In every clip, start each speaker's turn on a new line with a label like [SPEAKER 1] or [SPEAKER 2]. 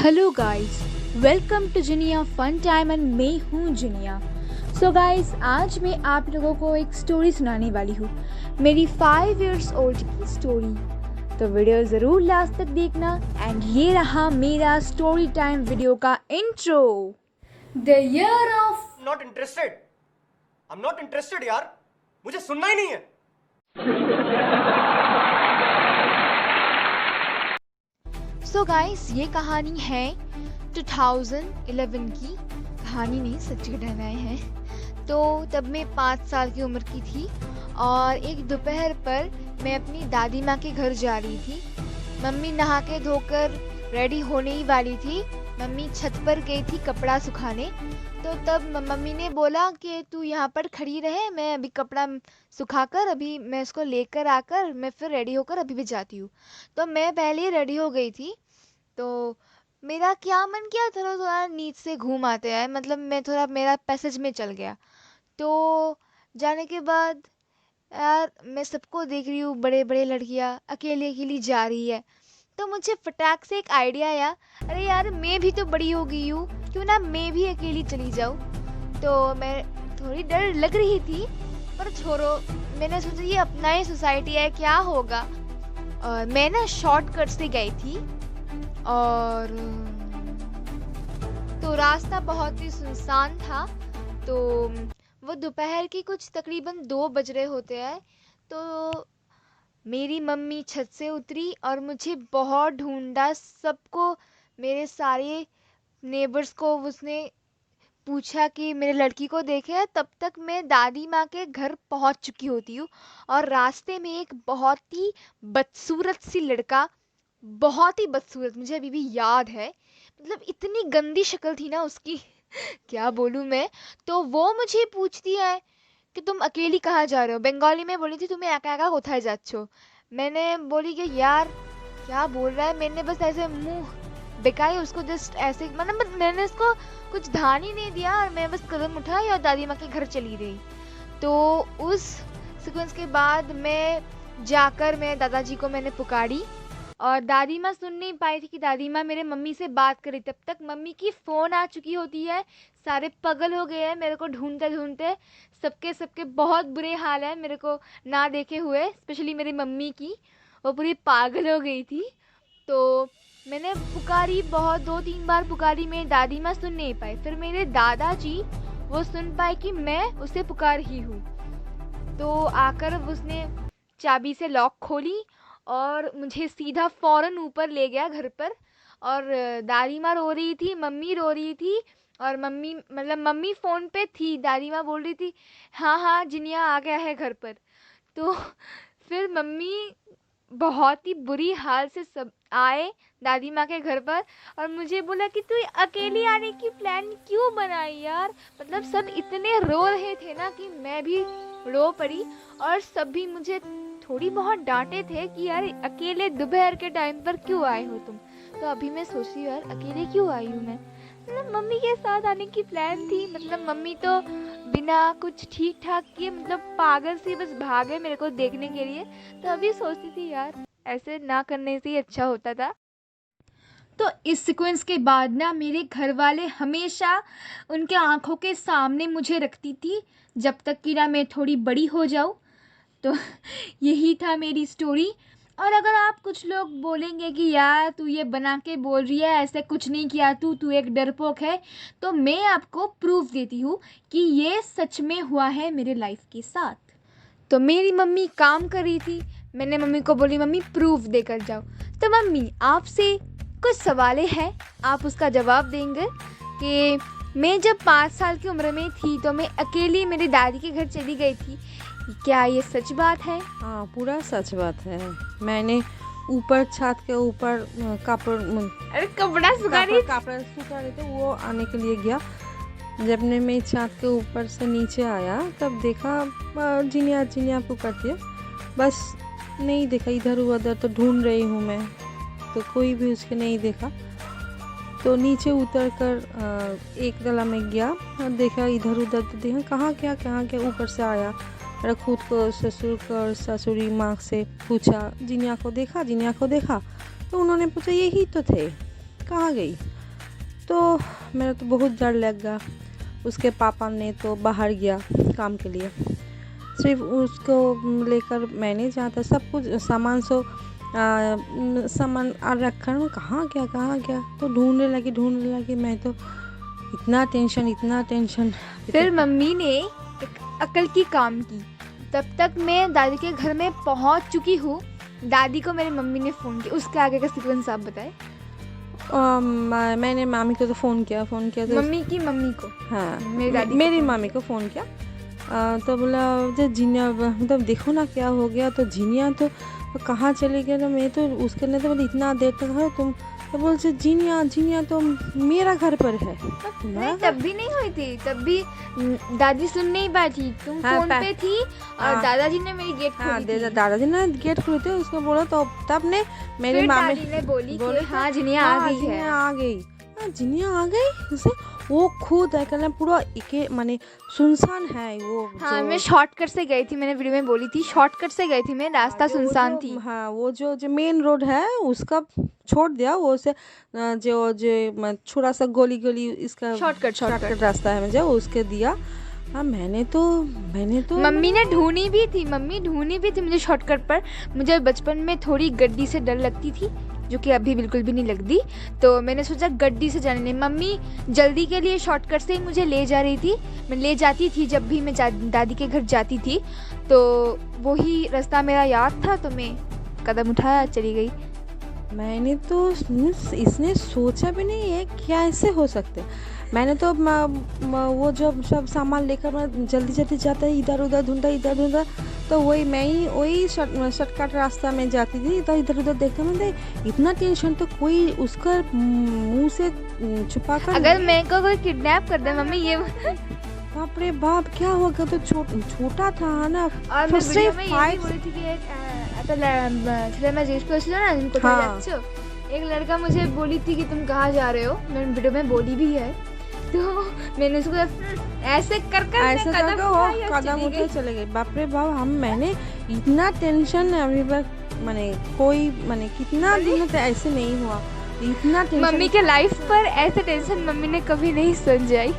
[SPEAKER 1] Hello guys, welcome to Zinnia fun time and मैं हूँ जिनिया। So guys, आज मैं आप लोगों को एक स्टोरी सुनाने वाली हूँ, मेरी 5 इयर्स ओल्ड की स्टोरी। तो वीडियो ज़रूर लास्ट तक देखना। एंड ये रहा मेरा स्टोरी टाइम वीडियो का intro. The year of
[SPEAKER 2] not interested. I am not interested यार, मुझे सुनना ही नहीं है।
[SPEAKER 1] सो गाइस, ये कहानी है 2011 की। कहानी नहीं, सच्ची घटनाएं हैं। तो तब मैं 5 साल की उम्र की थी और एक दोपहर पर मैं अपनी दादी माँ के घर जा रही थी। मम्मी नहा के धोकर रेडी होने ही वाली थी। मम्मी छत पर गई थी कपड़ा सुखाने। तो तब मम्मी ने बोला कि तू यहाँ पर खड़ी रहे, मैं अभी कपड़ा सुखाकर अभी मैं इसको लेकर आकर मैं फिर रेडी होकर अभी भी जाती हूँ। तो मैं पहले ही रेडी हो गई थी। तो मेरा क्या मन किया, थोड़ा थोड़ा नीच से घूम आते हैं, मतलब मैं थोड़ा मेरा पैसेज में चल गया। तो जाने के बाद यार मैं सबको देख रही हूँ, बड़े बड़े लड़कियाँ अकेली अकेली जा रही है। तो मुझे फटाक से एक आइडिया आया, अरे यार मैं भी तो बड़ी हो गई हूँ, क्यों ना मैं भी अकेली चली जाऊँ। तो मैं थोड़ी डर लग रही थी, पर छोड़ो, मैंने सोचा ये अपना ही सोसाइटी है, क्या होगा। और मैं ना शॉर्टकट से गई थी और तो रास्ता बहुत ही सुनसान था। तो वो दोपहर की कुछ तकरीबन 2 बज रहे होते हैं। तो मेरी मम्मी छत से उतरी और मुझे बहुत ढूंढा, सबको, मेरे सारे नेबर्स को उसने पूछा कि मेरे लड़की को देखे। तब तक मैं दादी माँ के घर पहुँच चुकी होती हूँ और रास्ते में एक बहुत ही बदसूरत सी लड़का, बहुत ही बदसूरत, मुझे अभी भी याद है, मतलब इतनी गंदी शक्ल थी ना उसकी क्या बोलूँ मैं। तो वो मुझे पूछती है कि तुम अकेली कहाँ जा रहे हो। बंगाली में बोली थी, तुम्हें एका एका कोथाय जाच्छो। मैंने बोली कि यार क्या बोल रहा है। मैंने बस ऐसे मुंह बेकाई उसको, जस्ट ऐसे, मतलब मैंने उसको कुछ ध्यान ही नहीं दिया और मैं बस कदम उठाई और दादी माँ के घर चली गई। तो उस सीक्वेंस के बाद मैं जाकर मैं दादाजी को मैंने पुकारी और दादी माँ सुन नहीं पाई थी कि दादी माँ मेरे मम्मी से बात करी। तब तक मम्मी की फ़ोन आ चुकी होती है। सारे पागल हो गए हैं मेरे को ढूंढते ढूंढते, सबके सबके बहुत बुरे हाल है मेरे को ना देखे हुए, स्पेशली मेरी मम्मी की, वो पूरी पागल हो गई थी। तो मैंने पुकारी, बहुत 2-3 बार पुकारी, मेरी दादी माँ सुन नहीं पाई। फिर मेरे दादाजी वो सुन पाए कि मैं उसे पुकार ही हूँ। तो आकर उसने चाबी से लॉक खोली और मुझे सीधा फ़ौरन ऊपर ले गया घर पर। और दादी माँ रो रही थी, मम्मी रो रही थी और मम्मी, मतलब मम्मी फ़ोन पे थी, दादी माँ बोल रही थी हाँ हाँ जिनिया आ गया है घर पर। तो फिर मम्मी बहुत ही बुरी हाल से सब आए दादी माँ के घर पर और मुझे बोला कि तू अकेली आने की प्लान क्यों बनाई यार। मतलब सब इतने रो रहे थे ना कि मैं भी रो पड़ी और सब भी मुझे थोड़ी बहुत डांटे थे कि यार अकेले दोपहर के टाइम पर क्यों आए हो तुम। तो अभी मैं सोच रही हूँ यार अकेले क्यों आई हूँ मैं, मतलब मम्मी के साथ आने की प्लान थी। मतलब मम्मी तो बिना कुछ ठीक ठाक किए, मतलब पागल सी बस भागे मेरे को देखने के लिए। तो अभी सोचती थी यार ऐसे ना करने से ही अच्छा होता था। तो इस सीक्वेंस के बाद ना मेरे घर वाले हमेशा उनके आंखों के सामने मुझे रखती थी जब तक कि ना मैं थोड़ी बड़ी हो जाऊँ। तो यही था मेरी स्टोरी। और अगर आप कुछ लोग बोलेंगे कि यार तू ये बना के बोल रही है, ऐसे कुछ नहीं किया तू एक डरपोक है, तो मैं आपको प्रूफ देती हूँ कि ये सच में हुआ है मेरे लाइफ के साथ। तो मेरी मम्मी काम कर रही थी, मैंने मम्मी को बोली मम्मी प्रूफ देकर जाओ। तो मम्मी आपसे कुछ सवालें हैं, आप उसका जवाब देंगे कि मैं जब 5 साल की उम्र में थी तो मैं अकेली मेरी दादी के घर चली गई थी, क्या ये सच बात है?
[SPEAKER 3] हाँ, पूरा सच बात है। मैंने ऊपर छत के ऊपर
[SPEAKER 1] कपड़ा सुखा रही
[SPEAKER 3] रहे थे, वो आने के लिए गया। जब ने मैं छत के ऊपर से नीचे आया तब देखा जिनिया जिनिया पुकारती है, बस नहीं देखा, इधर उधर तो ढूंढ रही हूँ मैं, तो कोई भी उसके नहीं देखा। तो नीचे उतर कर एक गला में गया और देखा इधर उधर, तो देखा कहाँ क्या ऊपर से आया। मेरा खुद को ससुर को और ससुरी माँ से पूछा जिनिया को देखा। तो उन्होंने पूछा यही तो थे, कहाँ गई। तो मेरा तो बहुत डर लग गया। उसके पापा ने तो बाहर गया काम के लिए, सिर्फ उसको लेकर मैंने जहाँ था सब कुछ सामान सामान रखा, कहाँ गया तो ढूंढने लगी। मैं तो इतना टेंशन।
[SPEAKER 1] फिर मम्मी ने एक अकल की काम की। तब तक मैं दादी के घर में पहुंच चुकी हूँ। दादी को मेरी मम्मी ने फ़ोन किया। उसके आगे का सीक्वेंस आप बताएं।
[SPEAKER 3] मैंने मामी को तो फ़ोन किया तो
[SPEAKER 1] मम्मी को
[SPEAKER 3] हाँ
[SPEAKER 1] मेरी
[SPEAKER 3] मामी को फ़ोन किया। तो बोला जो जीनिया, मतलब देखो ना क्या हो गया। तो जीनिया तो कहाँ चली गई ना, मैं तो उसके लिए तो बोले इतना देर तक है तुम, तो बोलते जीनिया तो मेरा घर पर है।
[SPEAKER 1] नहीं, तब भी नहीं हुई थी, तब भी दादी सुन नहीं पाई थी। तुम फोन पे थी और दादाजी ने मेरी गेट खोली थी।
[SPEAKER 3] दादाजी ने गेट खोली थी, उसको बोला तो तब ने मेरे मामी
[SPEAKER 1] ने बोली कि हाँ जीनिया आ गई है।
[SPEAKER 3] जीनिया आ गई उसे वो खुद है पूरा माने सुनसान है वो।
[SPEAKER 1] हाँ, मैं शॉर्टकट से गई थी, मैंने वीडियो में बोली थी, शॉर्टकट से गई थी मैं, रास्ता सुनसान थी।
[SPEAKER 3] हाँ, वो जो मेन रोड है उसका छोड़ दिया, वो से जो छोटा सा गली इसका शॉर्टकट रास्ता है मुझे उसके दिया। हाँ, मैंने तो
[SPEAKER 1] मम्मी ने ढूंढी भी थी मुझे शॉर्टकट पर। मुझे बचपन में थोड़ी गड्डी से डर लगती थी, जो कि अभी बिल्कुल भी नहीं लगती। तो मैंने सोचा गड्डी से जाने नहीं, मम्मी जल्दी के लिए शॉर्टकट से ही मुझे ले जा रही थी। मैं ले जाती थी जब भी मैं दादी के घर जाती थी, तो वही रास्ता मेरा याद था, तो मैं कदम उठाया चली गई।
[SPEAKER 3] मैंने तो इसने सोचा भी नहीं है क्या ऐसे हो सकते। मैंने तो वो जो सब सामान लेकर मैं जल्दी जाता है, इधर उधर ढूंढा, तो वही शॉर्टकट रास्ता में जाती थी। तो इधर उधर देखता मैं, इतना टेंशन तो कोई उसका मुंह से छुपा कर,
[SPEAKER 1] अगर मैं को कोई किडनैप कर दे मम्मी, ये
[SPEAKER 3] बाप रे बाप क्या होगा। तो छोटा था ना,
[SPEAKER 1] और मैं वीडियो में ये बोली थी कि एक लड़का मुझे बोली थी कि तुम कहाँ जा रहे हो, मैंने वीडियो में बोली भी है। तो मैंने उसको ऐसे कर कदम उठा चले गए।
[SPEAKER 3] बाप रे बाप, मैंने इतना टेंशन अभी तक कोई कितना दिन तक ऐसे नहीं हुआ। इतना टेंशन
[SPEAKER 1] मम्मी के लाइफ पर ऐसे टेंशन मम्मी ने कभी नहीं समझाई।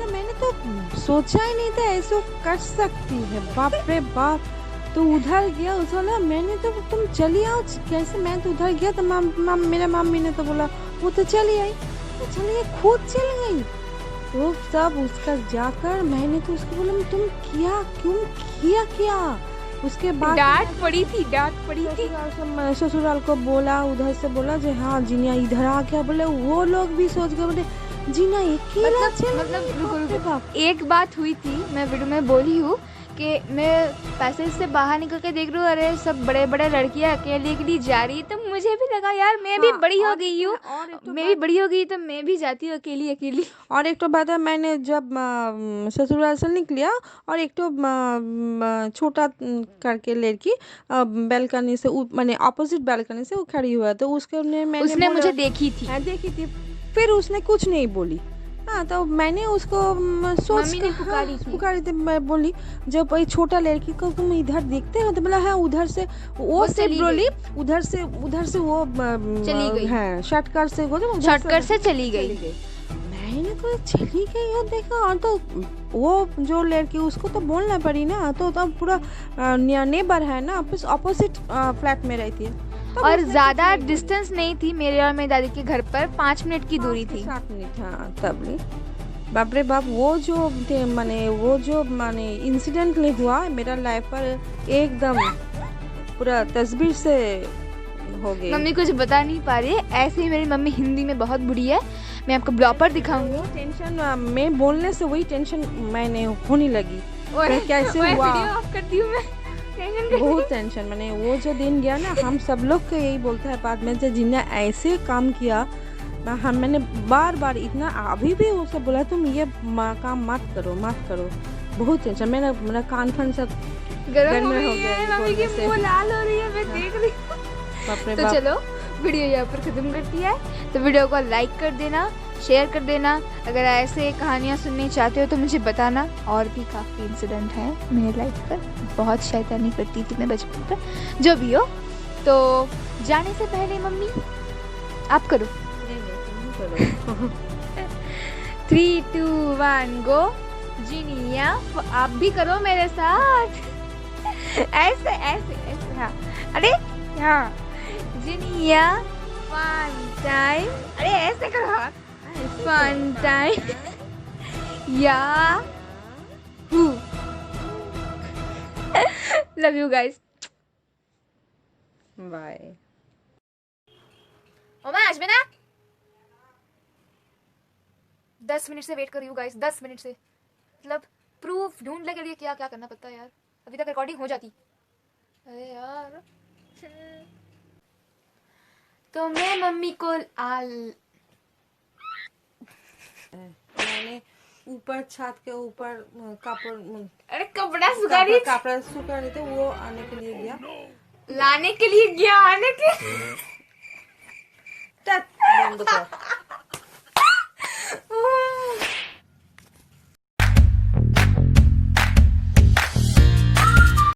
[SPEAKER 3] मैंने तो सोचा ही नहीं था ऐसा कर सकती है। बाप रे बाप। तो उधर गया, उसने मैंने तो तुम चली आओ कैसे। मैं तो उधर गया तो मेरा मम्मी ने तो बोला वो तो चली आई, तो चलिए खुद चल गई। तो सब उसका जाकर मैंने तो उसको बोला तुम क्यों किया। उसके बाद
[SPEAKER 1] डांट पड़ी थी।
[SPEAKER 3] ससुराल को बोला, उधर से बोला जो हाँ जीनिया इधर आ गया। बोले वो लोग भी सोच गए, बोले जीनिया
[SPEAKER 1] मतलब एक बात हुई थी, मैं वीडियो में बोली हूँ कि मैं पैसेज से बाहर निकल के देख रही हूँ, अरे सब बड़े लड़कियाँ अकेली जा रही है। तो मुझे भी लगा यार मैं भी बड़ी हो गई हूँ, मैं भी बड़ी हो गई तो मैं भी जाती हूँ अकेली।
[SPEAKER 3] और एक तो बात है, मैंने जब ससुराल से निकलिया और एक तो छोटा करके लड़की बैल्कनी से मैंने अपोजिट बैल्कनी से वो खड़ी हुआ, तो उसने
[SPEAKER 1] मुझे देखी थी।
[SPEAKER 3] फिर उसने कुछ नहीं बोली। हाँ, तो मैंने उसको पुकारी थी। मैं बोली जब वही छोटा लड़की को तुम इधर देखते हो, तो बोला हाँ उधर से वो बोली उधर से वो
[SPEAKER 1] चली गई।
[SPEAKER 3] हाँ, शॉर्टकट से चली गई। मैंने तो चली गई और देखा, और तो वो जो लड़की उसको तो बोलना पड़ी ना, तो पूरा नेबर है ना, अपोजिट फ्लैट में रहती है।
[SPEAKER 1] और ज्यादा डिस्टेंस नहीं थी मेरे और मेरी दादी के घर पर, 5 मिनट की दूरी थी।
[SPEAKER 3] 7 मिनट। हाँ, तब बाप रे बाप, वो जो इंसिडेंट हुआ मेरा लाइफ पर एकदम पूरा तस्वीर से हो गई।
[SPEAKER 1] मम्मी कुछ बता नहीं पा रही है, ऐसे ही मेरी मम्मी हिंदी में बहुत बुरी है। मैं आपको ब्लॉपर दिखाऊंगी।
[SPEAKER 3] टेंशन मैं बोलने से वही टेंशन मैंने होने लगी, कैसे हुआ।
[SPEAKER 1] वीडियो ऑफ करती हूँ मैं,
[SPEAKER 3] बहुत टेंशन। मैंने वो जो दिन गया ना, हम सब लोग को यही बोलता है बाद में, जो जिन्हें ऐसे काम किया, मैंने बार इतना अभी भी उसे बोला तुम ये काम मत करो। बहुत टेंशन। मेरा कान सब
[SPEAKER 1] गर्म हो गया, मम्मी की मुंह लाल हो रही है, मैं देख रही हूँ। तो चलो वीडियो यहाँ पर खत्म करती है। तो वीडियो को लाइक कर देना, शेयर कर देना। अगर ऐसे कहानियाँ सुननी चाहते हो तो मुझे बताना। और भी काफ़ी इंसिडेंट है मेरे लाइफ पर, बहुत शैतानी करती थी मैं बचपन पर, जो भी हो। तो जाने से पहले मम्मी आप करो। 3 2 1 गो। जिनिया आप भी करो मेरे साथ। ऐसे ऐसे ऐसे, हाँ। अरे हाँ, जिनिया फन टाइम। अरे ऐसे करो, फन टाइम। या लव यू गाइस,
[SPEAKER 3] बाय।
[SPEAKER 1] ओमा आज मैं ना 10 मिनट से वेट कर रही हूँ गाइस, 10 मिनट से। मतलब प्रूफ ढूंढने के लिए क्या क्या करना पड़ता है यार, अभी तक रिकॉर्डिंग हो जाती। अरे यार तो मैं मम्मी को
[SPEAKER 3] मैंने ऊपर छत के ऊपर
[SPEAKER 1] अरे कपड़ा सुखा रही,
[SPEAKER 3] कपड़ा सूखा रहे थे, वो आने के लिए गया,
[SPEAKER 1] लाने के लिए गया, आने के
[SPEAKER 3] बंद कर।